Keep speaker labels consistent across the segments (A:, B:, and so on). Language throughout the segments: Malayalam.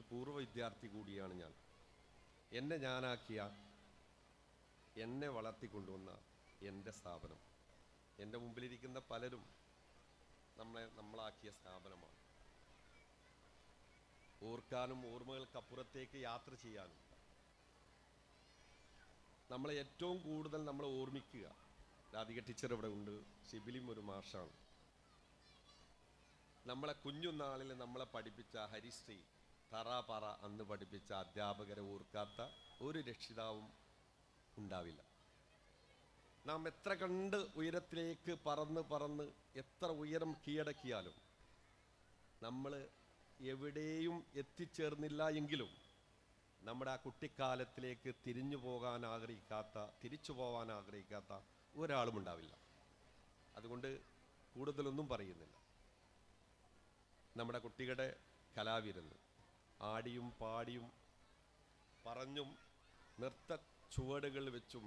A: പൂർവ്വ വിദ്യാർത്ഥി കൂടിയാണ് ഞാൻ. എന്നെ ഞാനാക്കിയ, എന്നെ വളർത്തിക്കൊണ്ടുവന്ന എൻ്റെ സ്ഥാപനം, എൻ്റെ മുമ്പിലിരിക്കുന്ന പലരും നമ്മളാക്കിയ സ്ഥാപനമാണ്. ഓർക്കാനും ഓർമ്മകൾക്കപ്പുറത്തേക്ക് യാത്ര ചെയ്യാനും നമ്മളെ ഏറ്റവും കൂടുതൽ നമ്മൾ ഓർമ്മിക്കുക. രാധിക ടീച്ചർ ഇവിടെ ഉണ്ട്, ഷിബിലിം ഒരു മാഷാണ്. നമ്മളെ കുഞ്ഞുനാളിൽ നമ്മളെ പഠിപ്പിച്ച ഹരിശ്രീ, പറ അന്ന് പഠിപ്പിച്ച അധ്യാപകരെ ഓർക്കാത്ത ഒരു രക്ഷിതാവും ഉണ്ടാവില്ല. നാം എത്ര കണ്ട് ഉയരത്തിലേക്ക് പറന്ന് എത്ര ഉയരം കീഴടക്കിയാലും നമ്മൾ എവിടെയും എത്തിച്ചേർന്നില്ല എങ്കിലും നമ്മുടെ ആ കുട്ടിക്കാലത്തിലേക്ക് തിരിച്ചു പോകാൻ ആഗ്രഹിക്കാത്ത ഒരാളും ഉണ്ടാവില്ല. അതുകൊണ്ട് കൂടുതലൊന്നും പറയുന്നില്ല. നമ്മുടെ കുട്ടികളുടെ കലാവിരുന്ന് ആടിയും പാടിയും പറഞ്ഞും നൃത്ത ചുവടുകൾ വെച്ചും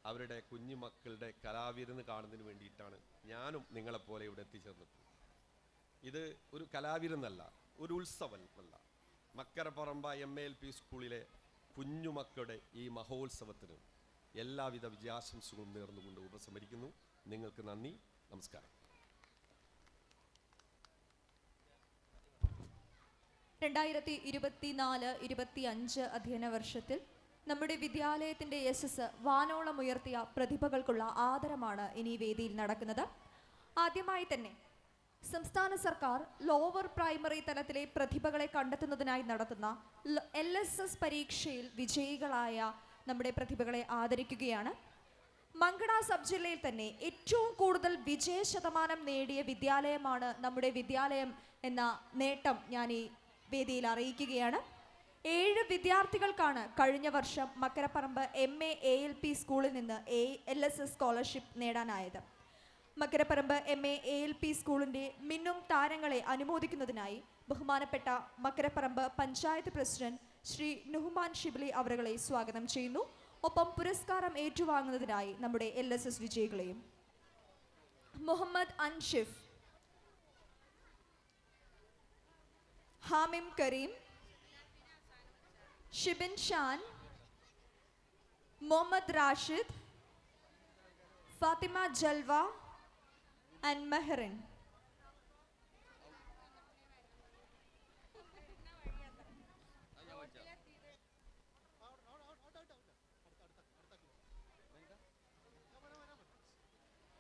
A: അവരുടെ കുഞ്ഞുമക്കളുടെ കലാവിരുന്ന് കാണുന്നതിന് വേണ്ടിയിട്ടാണ് ഞാനും നിങ്ങളെപ്പോലെ ഇവിടെ എത്തിച്ചേർന്നത്. ഇത് ഒരു കലാവിരുന്നല്ല, ഒരു ഉത്സവമല്ല. മക്കരപ്പറമ്പ MALP സ്കൂളിലെ കുഞ്ഞുമക്കളുടെ ഈ മഹോത്സവത്തിന് എല്ലാവിധ വിജയാശംസകളും നേർന്നുകൊണ്ട് ഉപസംഹരിക്കുന്നു. നിങ്ങൾക്ക് നന്ദി, നമസ്കാരം.
B: 2024-25 അധ്യയന വർഷത്തിൽ നമ്മുടെ വിദ്യാലയത്തിൻ്റെ യശസ് വാനോളം ഉയർത്തിയ പ്രതിഭകൾക്കുള്ള ആദരമാണ് ഇനി വേദിയിൽ നടക്കുന്നത്. ആദ്യമായി തന്നെ സംസ്ഥാന സർക്കാർ ലോവർ പ്രൈമറി തലത്തിലെ പ്രതിഭകളെ കണ്ടെത്തുന്നതിനായി നടത്തുന്ന LSS പരീക്ഷയിൽ വിജയികളായ നമ്മുടെ പ്രതിഭകളെ ആദരിക്കുകയാണ്. മങ്കട സബ് ജില്ലയിൽ തന്നെ ഏറ്റവും കൂടുതൽ വിജയ ശതമാനം നേടിയ വിദ്യാലയമാണ് നമ്മുടെ വിദ്യാലയം എന്ന നേട്ടം ഞാൻ ഈ വേദിയിൽ അറിയിക്കുകയാണ്. 7 വിദ്യാർത്ഥികൾക്കാണ് കഴിഞ്ഞ വർഷം മക്കരപ്പറമ്പ് MAALP സ്കൂളിൽ നിന്ന് LSS സ്കോളർഷിപ്പ് നേടാനായത്. മക്കരപ്പറമ്പ് MAALP സ്കൂളിൻ്റെ മിന്നും താരങ്ങളെ അനുമോദിക്കുന്നതിനായി ബഹുമാനപ്പെട്ട മക്കരപ്പറമ്പ് പഞ്ചായത്ത് പ്രസിഡന്റ് ശ്രീ നുഹ്മാൻ ഷിബ്ലി അവരുകളെ സ്വാഗതം ചെയ്യുന്നു. ഒപ്പം പുരസ്കാരം ഏറ്റുവാങ്ങുന്നതിനായി നമ്മുടെ LSS വിജയികളെയും. Muhammad Anshif, ഹാമിം Kareem, Shibin Shaan, Muhammad Rashid, Fathima Jalva and Meherin.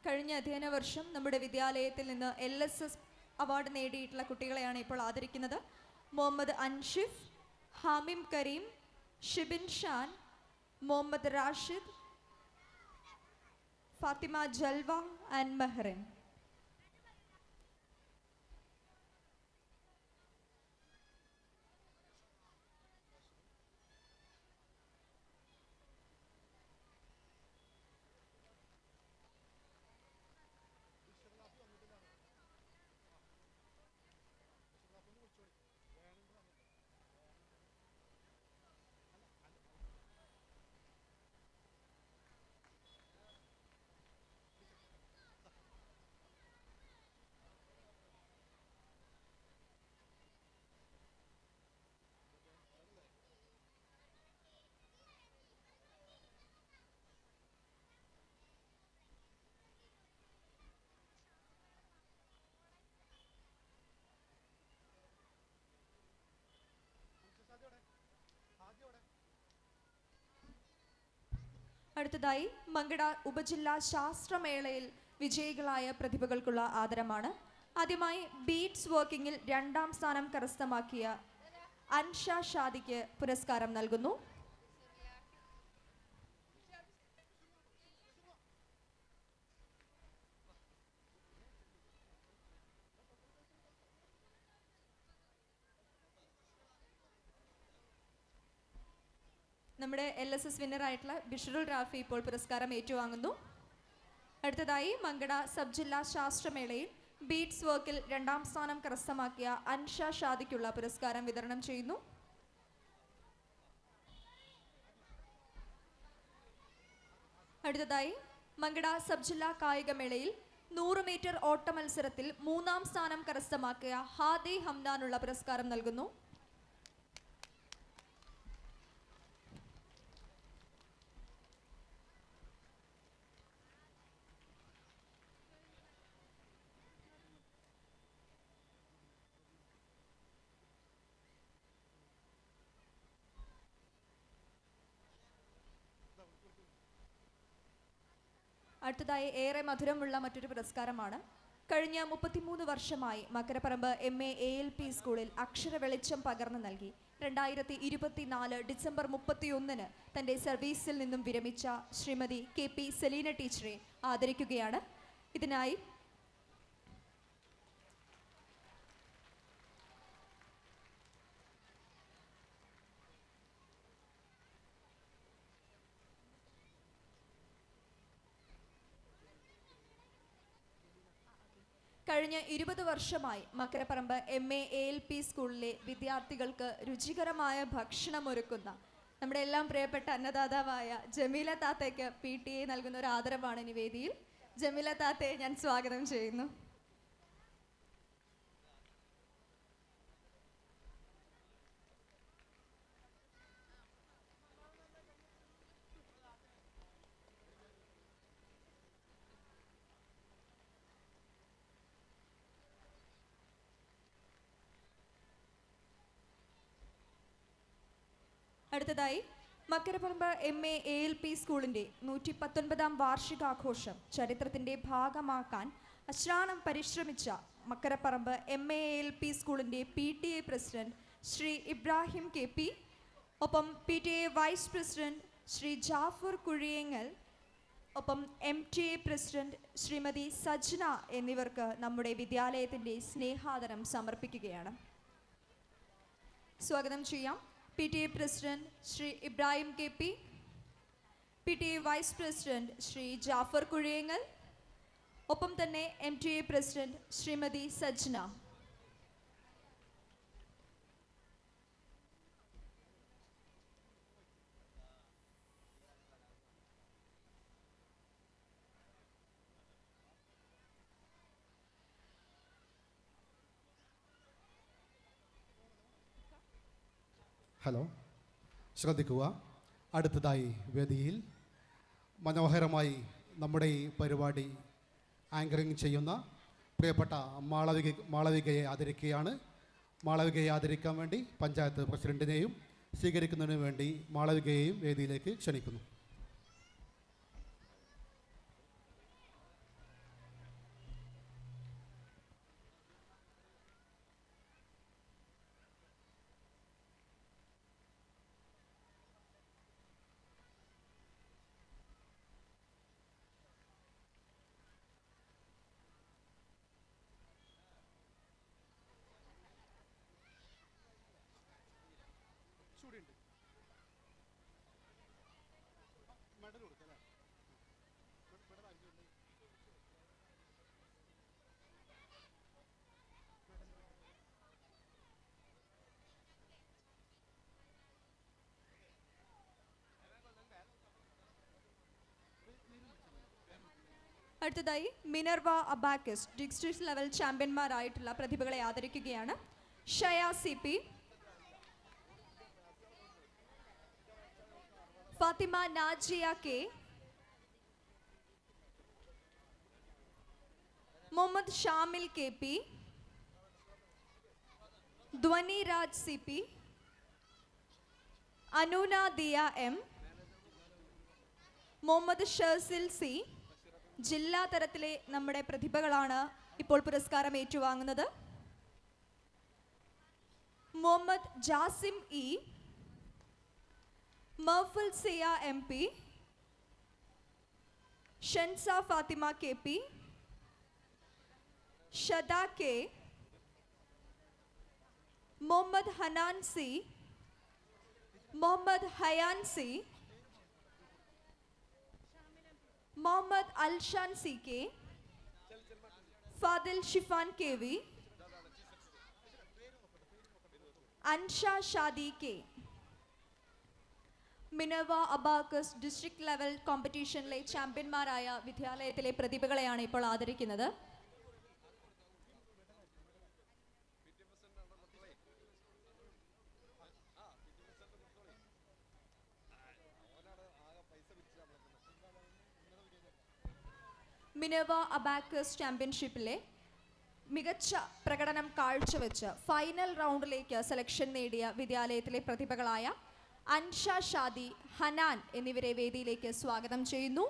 B: കഴിഞ്ഞ അധ്യയന വർഷം നമ്മുടെ വിദ്യാലയത്തിൽ നിന്ന് LSS അവാർഡ് നേടിയിട്ടുള്ള കുട്ടികളെയാണ് ഇപ്പോൾ ആദരിക്കുന്നത്. Muhammad Anshif, ഹാമിം Kareem, Shibin Shaan, Muhammad Rashid, Fathima Jalva and Meherin. അടുത്തതായി മങ്കട ഉപജില്ലാ ശാസ്ത്രമേളയിൽ വിജയികളായ പ്രതിഭകൾക്കുള്ള ആദരമാണ്. ആദ്യമായി ബീറ്റ്സ് വർക്കിങ്ങിൽ 2ാം സ്ഥാനം കരസ്ഥമാക്കിയ അൻഷ ഷാദിക്ക് പുരസ്കാരം നൽകുന്നു. നമ്മുടെ LSS വിന്നറായിട്ടുള്ള ബിഷറുൽ റാഫി ഇപ്പോൾ പുരസ്കാരം ഏറ്റുവാങ്ങുന്നു. അടുത്തതായി മങ്കട സബ് ജില്ലാ ശാസ്ത്രമേളയിൽ ബീറ്റ്സ് വർക്കിൽ 2ാം സ്ഥാനം കരസ്ഥമാക്കിയ അൻഷ ഷാദിക്കുള്ള പുരസ്കാരം വിതരണം ചെയ്യുന്നു. അടുത്തതായി മങ്കട സബ് ജില്ലാ കായികമേളയിൽ 100 മീറ്റർ ഓട്ട മത്സരത്തിൽ 3ാം സ്ഥാനം കരസ്ഥമാക്കിയ ഹാദി ഹംദാനുള്ള പുരസ്കാരം നൽകുന്നു. അടുത്തതായി ഏറെ മധുരമുള്ള മറ്റൊരു പുരസ്കാരമാണ്. കഴിഞ്ഞ 33 വർഷമായി മക്കരപ്പറമ്പ് MA ALP സ്കൂളിൽ അക്ഷര വെളിച്ചം പകർന്നു നൽകി 2024 ഡിസംബർ 31 തൻ്റെ സർവീസിൽ നിന്നും വിരമിച്ച ശ്രീമതി KP സെലീന ടീച്ചറെ ആദരിക്കുകയാണ്. ഇതിനായി കഴിഞ്ഞ 20 വർഷമായി മക്കരപ്പറമ്പ് MA ALP സ്കൂളിലെ വിദ്യാർത്ഥികൾക്ക് രുചികരമായ ഭക്ഷണം ഒരുക്കുന്ന നമ്മുടെ എല്ലാം പ്രിയപ്പെട്ട അന്നദാതാവായ ജമീല താത്തയ്ക്ക് PTA നൽകുന്ന ഒരു ആദരവാണ് ഇനി വേദിയിൽ. ജമീല താത്തയെ ഞാൻ സ്വാഗതം ചെയ്യുന്നു. അടുത്തതായി മക്കരപ്പറമ്പ് MA ALP സ്കൂളിൻ്റെ 119ാം വാർഷികാഘോഷം ചരിത്രത്തിൻ്റെ ഭാഗമാക്കാൻ അശ്രാണം പരിശ്രമിച്ച മക്കരപ്പറമ്പ് MA ALP സ്കൂളിൻ്റെ PTA president Shri Ibrahim KP, ഒപ്പം PTA vice president Shri Jafar Kuzhiyengal, ഒപ്പം MTA പ്രസിഡന്റ് ശ്രീമതി സജ്ന എന്നിവർക്ക് നമ്മുടെ വിദ്യാലയത്തിൻ്റെ സ്നേഹാദരം സമർപ്പിക്കുകയാണ്. സ്വാഗതം ചെയ്യാം PTA president Shri Ibrahim KP, PTA vice president Shri Jafar Kuzhiyengal, ഒപ്പം തന്നെ MTA president Shrimati Sajna.
C: Hello, ശ്രദ്ധിക്കുക. അടുത്തതായി വേദിയിൽ മനോഹരമായി നമ്മുടെ ഈ പരിപാടി ആങ്കറിങ് ചെയ്യുന്ന പ്രിയപ്പെട്ട മാളവികയെ ആദരിക്കുകയാണ്. മാളവികയെ ആദരിക്കാൻ വേണ്ടി പഞ്ചായത്ത് പ്രസിഡന്റിനെയും സ്വീകരിക്കുന്നതിനു വേണ്ടി മാളവികയെയും വേദിയിലേക്ക് ക്ഷണിക്കുന്നു.
B: അടുത്തതായി മിനർവ അബാക്കസ് ഡിസ്ട്രിക്ട് ലെവൽ ചാമ്പ്യന്മാരായിട്ടുള്ള പ്രതിഭകളെ ആദരിക്കുകയാണ്. ഷയ CP, Fathima Najiya K, Muhammad Shamil KP, ധ്വനി Raj CP, Anoona Diya M, Muhammad ഷർസിൽ C. ജില്ലാ തലത്തിലെ നമ്മുടെ പ്രതിഭകളാണ് ഇപ്പോൾ പുരസ്കാരം ഏറ്റുവാങ്ങുന്നത്. Muhammad Jasim E, Marful Siya MP, Shansa Fathima KP, Shada K, Muhammad Hanan C, Muhammad Hayan C, Muhammad Alshan CK, Fadil Shifan KV, Ansha Shadi K. Minerva abacus district level കോമ്പറ്റീഷനിലെ ചാമ്പ്യന്മാരായ വിദ്യാലയത്തിലെ പ്രതിഭകളെയാണ് ഇപ്പോൾ ആദരിക്കുന്നത്. മിനർവ അബാക്കസ് ചാമ്പ്യൻഷിപ്പിലെ മികച്ച പ്രകടനം കാഴ്ചവെച്ച് ഫൈനൽ റൗണ്ടിലേക്ക് സെലക്ഷൻ നേടിയ വിദ്യാലയത്തിലെ പ്രതിഭകളായ അൻഷ ഷാദി, ഹനാൻ എന്നിവരെ വേദിയിലേക്ക് സ്വാഗതം ചെയ്യുന്നു.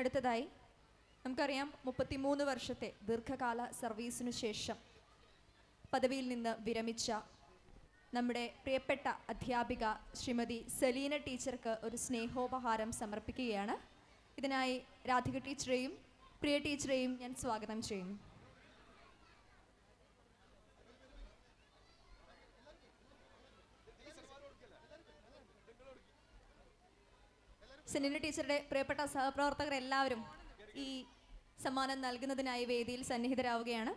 B: അടുത്തതായി നമുക്കറിയാം 33 വർഷത്തെ ദീർഘകാല സർവീസിനു ശേഷം പദവിയിൽ നിന്ന് വിരമിച്ച നമ്മുടെ പ്രിയപ്പെട്ട അധ്യാപിക ശ്രീമതി സെലീന ടീച്ചർക്ക് ഒരു സ്നേഹോപഹാരം സമർപ്പിക്കുകയാണ്. ഇതിനായി രാധിക ടീച്ചറെയും പ്രിയ ടീച്ചറെയും ഞാൻ സ്വാഗതം ചെയ്യുന്നു. സെലീന ടീച്ചറുടെ പ്രിയപ്പെട്ട സഹപ്രവർത്തകർ എല്ലാവരും ഈ സമ്മാനം നൽകുന്നതിനായി വേദിയിൽ സന്നിഹിതരാവുകയാണ്.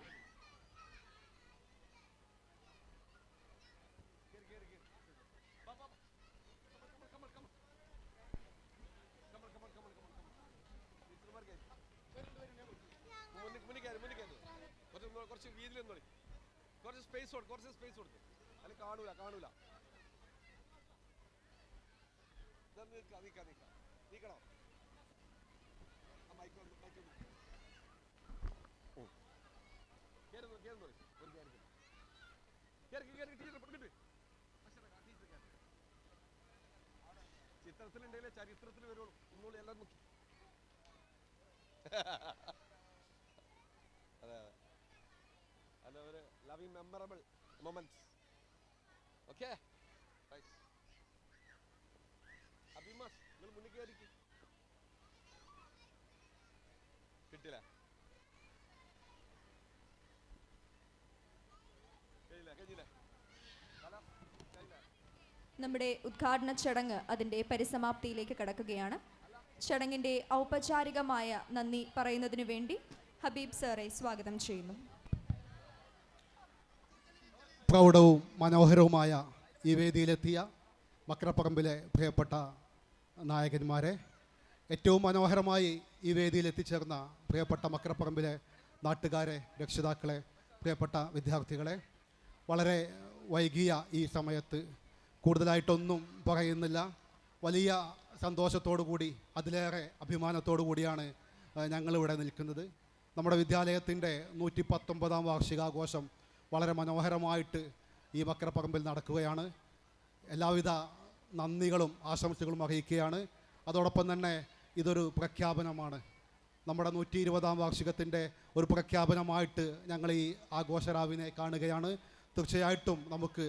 A: കുറച്ച് വീതിയിൽ കുറച്ച് സ്പേസ് കൊടുക്കും. അതിൽ കാണൂല നീക്കണോ? ചിത്രത്തിലുണ്ടെങ്കിലേ ചരിത്രത്തിൽ വരുള്ളൂ. ഒന്നുകൂടി എല്ലാം നോക്കി. അതെ അല്ല, ഒരു ലവിങ് മെമ്മറബിൾ മൊമെന്റ്സ്. ഓക്കെ, അഭിമാഷ് നിങ്ങൾ മുന്നിൽ കയറിക്ക്. കിട്ടില്ല, കഴിഞ്ഞില്ല.
B: നമ്മുടെ ഉദ്ഘാടന ചടങ്ങ് അതിൻ്റെ പരിസമാപ്തിയിലേക്ക് കടക്കുകയാണ്. ചടങ്ങിൻ്റെ ഔപചാരികമായ നന്ദി പറയുന്നതിനു വേണ്ടി ഹബീബ് സാറെ സ്വാഗതം ചെയ്യുന്നു.
C: പ്രൗഢവും മനോഹരവുമായ ഈ വേദിയിലെത്തിയ മക്രപ്പറമ്പിലെ പ്രിയപ്പെട്ട നായകന്മാരെ, ഏറ്റവും മനോഹരമായി ഈ വേദിയിൽ എത്തിച്ചേർന്ന പ്രിയപ്പെട്ട മക്രപ്പറമ്പിലെ നാട്ടുകാരെ, രക്ഷിതാക്കളെ, പ്രിയപ്പെട്ട വിദ്യാർത്ഥികളെ, വളരെ വൈകിയ ഈ സമയത്ത് കൂടുതലായിട്ടൊന്നും പറയുന്നില്ല. വലിയ സന്തോഷത്തോടു കൂടി, അതിലേറെ അഭിമാനത്തോടു കൂടിയാണ് ഞങ്ങളിവിടെ നിൽക്കുന്നത്. നമ്മുടെ വിദ്യാലയത്തിൻ്റെ 119-ാം വാർഷികാഘോഷം വളരെ മനോഹരമായിട്ട് ഈ മക്രപ്പറമ്പിൽ നടക്കുകയാണ്. എല്ലാവിധ നന്ദികളും ആശംസകളും അറിയിക്കുകയാണ്. അതോടൊപ്പം തന്നെ ഇതൊരു പ്രഖ്യാപനമാണ്. നമ്മുടെ 120-ാം വാർഷികത്തിൻ്റെ ഒരു പ്രഖ്യാപനമായിട്ട് ഞങ്ങൾ ഈ ആഘോഷരാവിനെ കാണുകയാണ്. തീർച്ചയായിട്ടും നമുക്ക്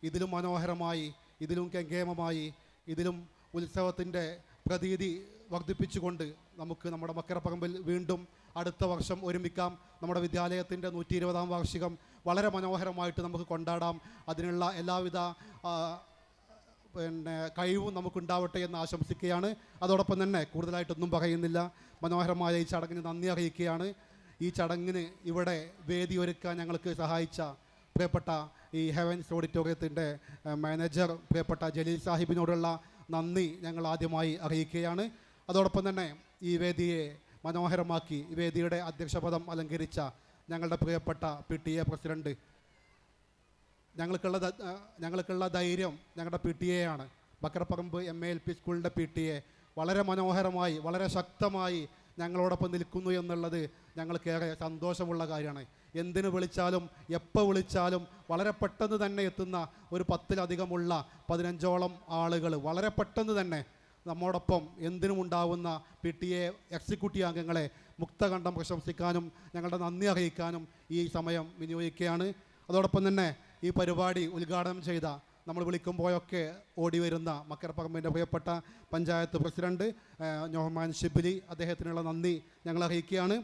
C: ഇതിലും മനോഹരമായി, ഇതിലും കെങ്കേമമായി, ഇതിലും ഉത്സവത്തിൻ്റെ പ്രതീതി വർദ്ധിപ്പിച്ചുകൊണ്ട് നമുക്ക് നമ്മുടെ മക്കരപ്പറമ്പിൽ വീണ്ടും അടുത്ത വർഷം ഒരുമിക്കാം. നമ്മുടെ വിദ്യാലയത്തിൻ്റെ 120-ാം വാർഷികം വളരെ മനോഹരമായിട്ട് നമുക്ക് കൊണ്ടാടാം. അതിനുള്ള എല്ലാവിധ കഴിവും നമുക്കുണ്ടാവട്ടെ എന്ന് ആശംസിക്കുകയാണ്. അതോടൊപ്പം തന്നെ കൂടുതലായിട്ടൊന്നും പറയുന്നില്ല. മനോഹരമായ ഈ ചടങ്ങിന് നന്ദി അറിയിക്കുകയാണ്. ഈ ചടങ്ങിന് ഇവിടെ വേദി ഒരുക്കാൻ ഞങ്ങൾക്ക് സഹായിച്ച പ്രിയപ്പെട്ട ഈ ഹെവൻസ് ഓഡിറ്റോറിയത്തിൻ്റെ മാനേജർ പ്രിയപ്പെട്ട ജലീൽ സാഹിബിനോടുള്ള നന്ദി ഞങ്ങൾ ആദ്യമായി അറിയിക്കുകയാണ്. അതോടൊപ്പം തന്നെ ഈ വേദിയെ മനോഹരമാക്കി ഈ വേദിയുടെ അധ്യക്ഷപദം അലങ്കരിച്ച ഞങ്ങളുടെ പ്രിയപ്പെട്ട PTA പ്രസിഡൻറ്റ്, ഞങ്ങൾക്കുള്ള ധൈര്യം ഞങ്ങളുടെ PTA ആണ്. ബക്കരപ്പറമ്പ് MALP സ്കൂളിൻ്റെ PTA വളരെ മനോഹരമായി, വളരെ ശക്തമായി ഞങ്ങളോടൊപ്പം നിൽക്കുന്നു എന്നുള്ളത് ഞങ്ങൾക്കേറെ സന്തോഷമുള്ള കാര്യമാണ്. എന്തിനു വിളിച്ചാലും എപ്പോൾ വിളിച്ചാലും വളരെ പെട്ടെന്ന് തന്നെ എത്തുന്ന ഒരു 10-ലധികമുള്ള 15ഓളം ആളുകൾ വളരെ പെട്ടെന്ന് തന്നെ നമ്മോടൊപ്പം എന്തിനും ഉണ്ടാവുന്ന PTA എക്സിക്യൂട്ടീവ് അംഗങ്ങളെ മുക്തകണ്ഠം പ്രശംസിക്കാനും ഞങ്ങളുടെ നന്ദി അറിയിക്കാനും ഈ സമയം വിനിയോഗിക്കുകയാണ്. അതോടൊപ്പം തന്നെ ഈ പരിപാടി ഉദ്ഘാടനം ചെയ്ത, നമ്മൾ വിളിക്കുമ്പോഴൊക്കെ ഓടി വരുന്ന മക്കരപ്പറമ്പിൻ്റെ പ്രിയപ്പെട്ട പഞ്ചായത്ത് പ്രസിഡന്റ് നൊഹ്മാൻ ഷിബിലി, അദ്ദേഹത്തിനുള്ള നന്ദി ഞങ്ങൾ അറിയിക്കുകയാണ്.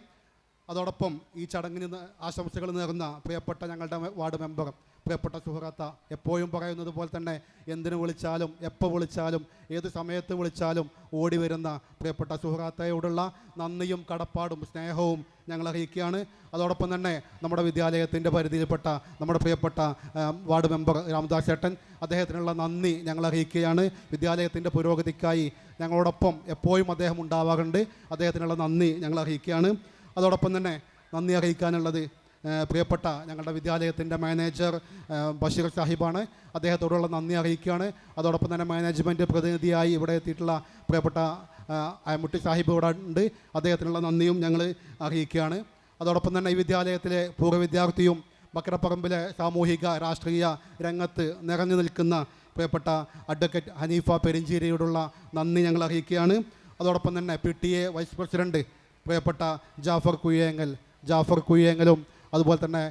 C: അതോടൊപ്പം ഈ ചടങ്ങിന് ആശംസകൾ നേർന്ന പ്രിയപ്പെട്ട ഞങ്ങളുടെ വാർഡ് മെമ്പർ പ്രിയപ്പെട്ട സുഹൃത്ത എപ്പോഴും പറയുന്നത് പോലെ തന്നെ എന്തിനു വിളിച്ചാലും എപ്പോൾ വിളിച്ചാലും ഏത് സമയത്ത് വിളിച്ചാലും ഓടി വരുന്ന പ്രിയപ്പെട്ട സുഹൃത്തയോടുള്ള നന്ദിയും കടപ്പാടും സ്നേഹവും ഞങ്ങൾ അറിയിക്കുകയാണ്. അതോടൊപ്പം തന്നെ നമ്മുടെ വിദ്യാലയത്തിൻ്റെ പരിധിയിൽപ്പെട്ട നമ്മുടെ പ്രിയപ്പെട്ട വാർഡ് മെമ്പർ രാംദാസ് ചേട്ടൻ, അദ്ദേഹത്തിനുള്ള നന്ദി ഞങ്ങൾ അറിയിക്കുകയാണ്. വിദ്യാലയത്തിൻ്റെ പുരോഗതിക്കായി ഞങ്ങളോടൊപ്പം എപ്പോഴും അദ്ദേഹം ഉണ്ടാവാറുണ്ട്. അദ്ദേഹത്തിനുള്ള നന്ദി ഞങ്ങൾ അറിയിക്കുകയാണ്. അതോടൊപ്പം തന്നെ നന്ദി അറിയിക്കാനുള്ളത് പ്രിയപ്പെട്ട ഞങ്ങളുടെ വിദ്യാലയത്തിൻ്റെ മാനേജർ ബഷീർ സാഹിബാണ്. അദ്ദേഹത്തോടുള്ള നന്ദി അറിയിക്കുകയാണ്. അതോടൊപ്പം തന്നെ മാനേജ്മെൻറ്റ് പ്രതിനിധിയായി ഇവിടെ എത്തിയിട്ടുള്ള പ്രിയപ്പെട്ട മുട്ടി സാഹിബ് ഇവിടെ ഉണ്ട്. അദ്ദേഹത്തിനുള്ള നന്ദിയും ഞങ്ങൾ അറിയിക്കുകയാണ്. അതോടൊപ്പം തന്നെ ഈ വിദ്യാലയത്തിലെ പൂർവ്വ വിദ്യാർത്ഥിയും ബക്കരപ്പറമ്പിലെ സാമൂഹിക രാഷ്ട്രീയ രംഗത്ത് നിറഞ്ഞു നിൽക്കുന്ന പ്രിയപ്പെട്ട അഡ്വക്കേറ്റ് ഹനീഫ പെരിഞ്ചേരിയോടുള്ള നന്ദി ഞങ്ങൾ അറിയിക്കുകയാണ്. അതോടൊപ്പം തന്നെ PTA വൈസ് പ്രസിഡൻറ്റ് പ്രിയപ്പെട്ട ജാഫർ കുയ്യേങ്ങലും അതുപോലെ തന്നെ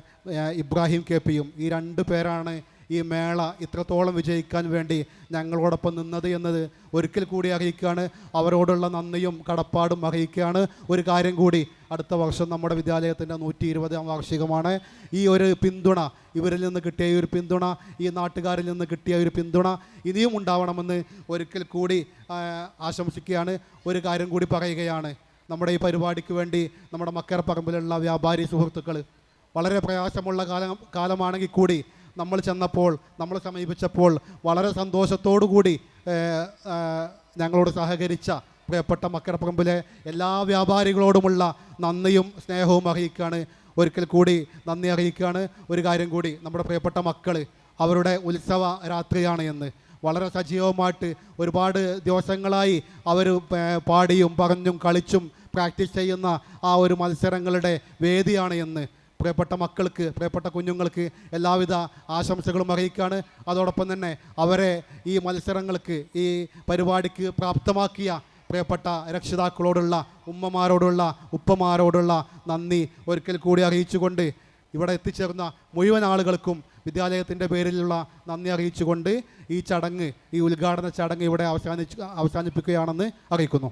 C: ഇബ്രാഹിം KPയും ഈ 2 പേരാണ് ഈ മേള ഇത്രത്തോളം വിജയിക്കാൻ വേണ്ടി ഞങ്ങളോടൊപ്പം നിന്നത് എന്നത് ഒരിക്കൽ കൂടി അറിയിക്കുകയാണ്. അവരോടുള്ള നന്ദിയും കടപ്പാടും അറിയിക്കുകയാണ്. ഒരു കാര്യം കൂടി, അടുത്ത വർഷം നമ്മുടെ വിദ്യാലയത്തിൻ്റെ 120ാം വാർഷികമാണ്. ഈ ഒരു പിന്തുണ, ഇവരിൽ നിന്ന് കിട്ടിയ ഈ ഒരു പിന്തുണ, ഈ നാട്ടുകാരിൽ നിന്ന് കിട്ടിയ ഒരു പിന്തുണ ഇനിയും ഉണ്ടാവണമെന്ന് ഒരിക്കൽ കൂടി ആശംസിക്കുകയാണ്. ഒരു കാര്യം കൂടി പറയുകയാണ്, നമ്മുടെ ഈ പരിപാടിക്ക് വേണ്ടി നമ്മുടെ മക്കരപ്പറമ്പിലുള്ള വ്യാപാരി സുഹൃത്തുക്കൾ വളരെ പ്രയാസമുള്ള കാലമാണെങ്കിൽ കൂടി നമ്മൾ ചെന്നപ്പോൾ, നമ്മൾ സമീപിച്ചപ്പോൾ വളരെ സന്തോഷത്തോടു കൂടി ഞങ്ങളോട് സഹകരിച്ച പ്രിയപ്പെട്ട മക്കരപ്പറമ്പിലെ എല്ലാ വ്യാപാരികളോടുമുള്ള നന്ദിയും സ്നേഹവും അറിയിക്കുകയാണ്. ഒരിക്കൽ കൂടി നന്ദി അറിയിക്കുകയാണ്. ഒരു കാര്യം കൂടി, നമ്മുടെ പ്രിയപ്പെട്ട മക്കൾ അവരുടെ ഉത്സവ രാത്രിയാണ് എന്ന് വളരെ സജീവമായിട്ട് ഒരുപാട് ദിവസങ്ങളായി അവർ പാടിയും പറഞ്ഞും കളിച്ചും പ്രാക്ടീസ് ചെയ്യുന്ന ആ ഒരു മത്സരങ്ങളുടെ വേദിയാണ് എന്ന് പ്രിയപ്പെട്ട മക്കൾക്ക്, പ്രിയപ്പെട്ട കുഞ്ഞുങ്ങൾക്ക് എല്ലാവിധ ആശംസകളും അറിയിക്കുകയാണ്. അതോടൊപ്പം തന്നെ അവരെ ഈ മത്സരങ്ങൾക്ക്, ഈ പരിപാടിക്ക് പ്രാപ്തമാക്കിയ പ്രിയപ്പെട്ട രക്ഷിതാക്കളോടുള്ള, ഉമ്മമാരോടുള്ള, ഉപ്പമാരോടുള്ള നന്ദി ഒരിക്കൽ കൂടി അറിയിച്ചുകൊണ്ട് ഇവിടെ എത്തിച്ചേർന്ന മുഴുവൻ ആളുകൾക്കും വിദ്യാലയത്തിൻ്റെ പേരിലുള്ള നന്ദി അറിയിച്ചുകൊണ്ട് ഈ ഉദ്ഘാടന ചടങ്ങ് ഇവിടെ അവസാനിപ്പിക്കുകയാണെന്ന് അറിയിക്കുന്നു.